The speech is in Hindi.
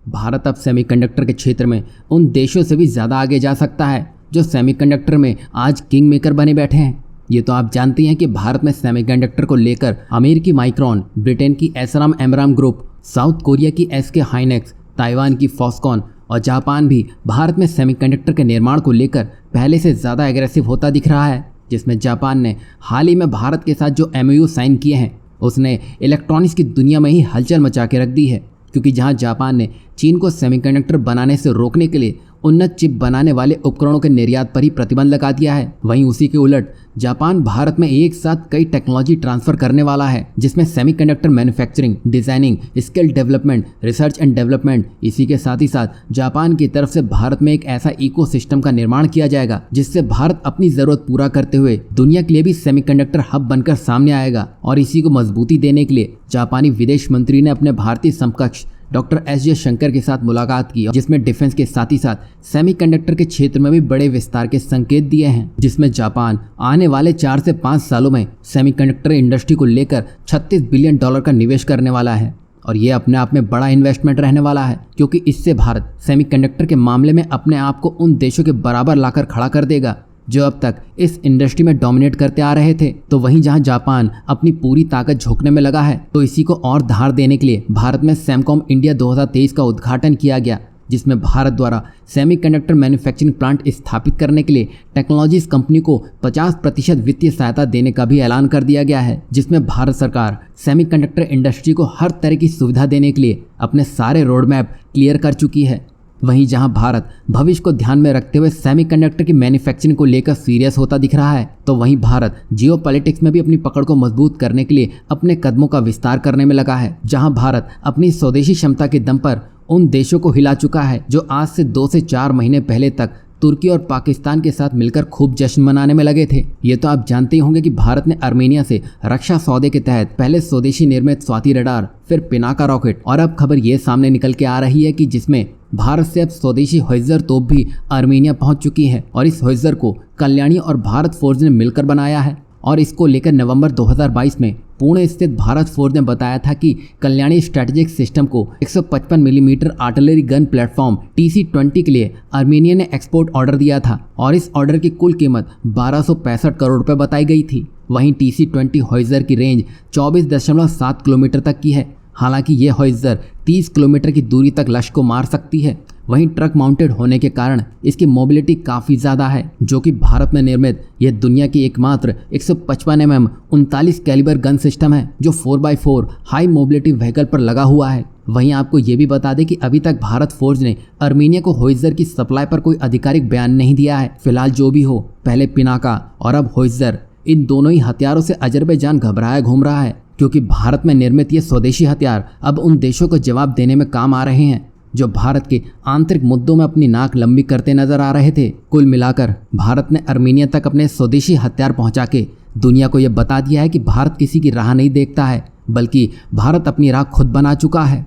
भारत अब सेमीकंडक्टर के क्षेत्र में उन देशों से भी ज़्यादा आगे जा सकता है जो सेमीकंडक्टर में आज किंग मेकर बने बैठे हैं। ये तो आप जानती हैं कि भारत में सेमीकंडक्टर को लेकर अमेरिकी माइक्रॉन, ब्रिटेन की एसराम एमराम ग्रुप, साउथ कोरिया की एसके हाइनेक्स, ताइवान की फॉक्सकॉन और जापान भी भारत में सेमीकंडक्टर के निर्माण को लेकर पहले से ज़्यादा एग्रेसिव होता दिख रहा है। जिसमें जापान ने हाल ही में भारत के साथ जो MOU साइन किए हैं उसने इलेक्ट्रॉनिक्स की दुनिया में ही हलचल मचा के रख दी है, क्योंकि जहां जापान ने चीन को सेमीकंडक्टर बनाने से रोकने के लिए उन्नत चिप बनाने वाले उपकरणों के निर्यात पर ही प्रतिबंध लगा दिया है, वहीं उसी के उलट जापान भारत में एक साथ कई टेक्नोलॉजी ट्रांसफर करने वाला है, जिसमें semiconductor manufacturing, designing, skill development, research and development. इसी के साथ ही साथ जापान की तरफ से भारत में एक ऐसा इकोसिस्टम का निर्माण किया जाएगा जिससे भारत अपनी जरूरत पूरा करते हुए दुनिया के लिए भी सेमीकंडक्टर हब बनकर सामने आएगा। और इसी को मजबूती देने के लिए जापानी विदेश मंत्री ने अपने भारतीय समकक्ष डॉक्टर एस जयशंकर के साथ मुलाकात की, जिसमें डिफेंस के साथ ही साथ सेमीकंडक्टर के क्षेत्र में भी बड़े विस्तार के संकेत दिए हैं, जिसमें जापान आने वाले 4 से 5 सालों में सेमीकंडक्टर इंडस्ट्री को लेकर $36 बिलियन का निवेश करने वाला है। और ये अपने आप में बड़ा इन्वेस्टमेंट रहने वाला है, क्योंकि इससे भारत सेमीकंडक्टर के मामले में अपने आप को उन देशों के बराबर लाकर खड़ा कर देगा जो अब तक इस इंडस्ट्री में डोमिनेट करते आ रहे थे। तो वहीं जहां जापान अपनी पूरी ताकत झोंकने में लगा है, तो इसी को और धार देने के लिए भारत में सेमकॉम इंडिया 2023 का उद्घाटन किया गया, जिसमें भारत द्वारा सेमीकंडक्टर मैन्युफैक्चरिंग प्लांट स्थापित करने के लिए टेक्नोलॉजीज कंपनी को 50% वित्तीय सहायता देने का भी ऐलान कर दिया गया है, जिसमें भारत सरकार सेमीकंडक्टर इंडस्ट्री को हर तरह की सुविधा देने के लिए अपने सारे रोड मैप क्लियर कर चुकी है। वहीं जहां भारत भविष्य को ध्यान में रखते हुए सेमीकंडक्टर की मैन्युफैक्चरिंग को लेकर सीरियस होता दिख रहा है, तो वहीं भारत जियोपॉलिटिक्स में भी अपनी पकड़ को मजबूत करने के लिए अपने कदमों का विस्तार करने में लगा है। जहां भारत अपनी स्वदेशी क्षमता के दम पर उन देशों को हिला चुका है जो आज से 2 से 4 महीने पहले तक तुर्की और पाकिस्तान के साथ मिलकर खूब जश्न मनाने में लगे थे। ये तो आप जानते ही होंगे कि भारत ने आर्मेनिया से रक्षा सौदे के तहत पहले स्वदेशी निर्मित स्वाति रडार, फिर पिनाका रॉकेट, और अब खबर ये सामने निकल के आ रही है कि जिसमें भारत से अब स्वदेशी होइजर तोप भी आर्मेनिया पहुंच चुकी है। और इस होइजर को कल्याणी और भारत फोर्ज ने मिलकर बनाया है। और इसको लेकर नवंबर 2022 में पुणे स्थित भारत फोर्ज ने बताया था कि कल्याणी स्ट्रेटेजिक सिस्टम को 155 millimetre artillery gun platform TC-20 के लिए आर्मेनिया ने एक्सपोर्ट ऑर्डर दिया था, और इस ऑर्डर की कुल कीमत 1265 करोड़ रुपए बताई गई थी। वहीं TC-20 होइजर की रेंज 24.7 किलोमीटर तक की है। हालांकि ये होइजर 30 किलोमीटर की दूरी तक लक्ष्य को मार सकती है। वहीं ट्रक माउंटेड होने के कारण इसकी मोबिलिटी काफ़ी ज़्यादा है, जो कि भारत में निर्मित यह दुनिया की एकमात्र 155 mm 39 कैलिबर गन सिस्टम है जो 4x4 हाई मोबिलिटी व्हीकल पर लगा हुआ है। वहीं आपको ये भी बता दें कि अभी तक भारत फोर्ज ने आर्मेनिया को होइजर की सप्लाई पर कोई आधिकारिक बयान नहीं दिया है। फिलहाल जो भी हो, पहले पिनाका और अब होइजर, इन दोनों ही हथियारों से अजरबैजान घबराया घूम रहा है, क्योंकि भारत में निर्मित ये स्वदेशी हथियार अब उन देशों को जवाब देने में काम आ रहे हैं जो भारत के आंतरिक मुद्दों में अपनी नाक लंबी करते नजर आ रहे थे। कुल मिलाकर भारत ने आर्मेनिया तक अपने स्वदेशी हथियार पहुंचा के दुनिया को यह बता दिया है कि भारत किसी की राह नहीं देखता है, बल्कि भारत अपनी राह खुद बना चुका है।